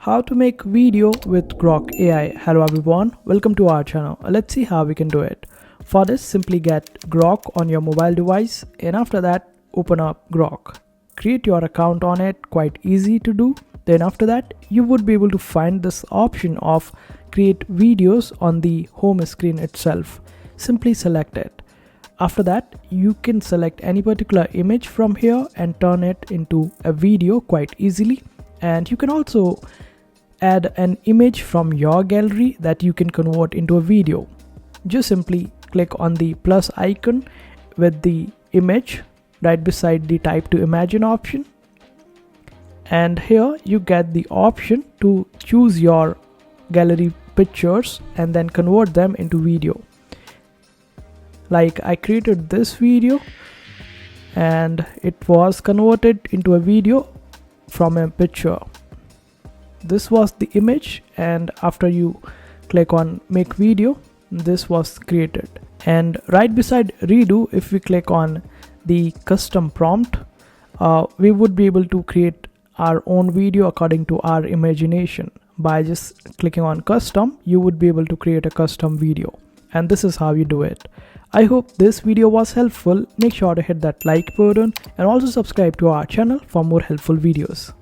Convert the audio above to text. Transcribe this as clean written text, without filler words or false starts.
How to make video with Grok AI. Hello everyone, welcome to our channel. Let's see how we can do it. For this, simply get Grok on your mobile device and after that open up Grok. Create your account on it, quite easy to do. Then after that you would be able to find this option of create videos on the home screen itself. Simply select it. After that you can select any particular image from here and turn it into a video quite easily. And you can also add an image from your gallery that you can convert into a video. Just simply click on the plus icon with the image right beside the type to imagine option, and here you get the option to choose your gallery pictures and then convert them into video. Like I created this video and it was converted into a video from a picture. This was the image, and after you click on make video, this was created. And right beside redo, if we click on the custom prompt, we would be able to create our own video according to our imagination. By just clicking on custom, you would be able to create a custom video, and this is how you do it. I hope this video was helpful. Make sure to hit that like button and also subscribe to our channel for more helpful videos.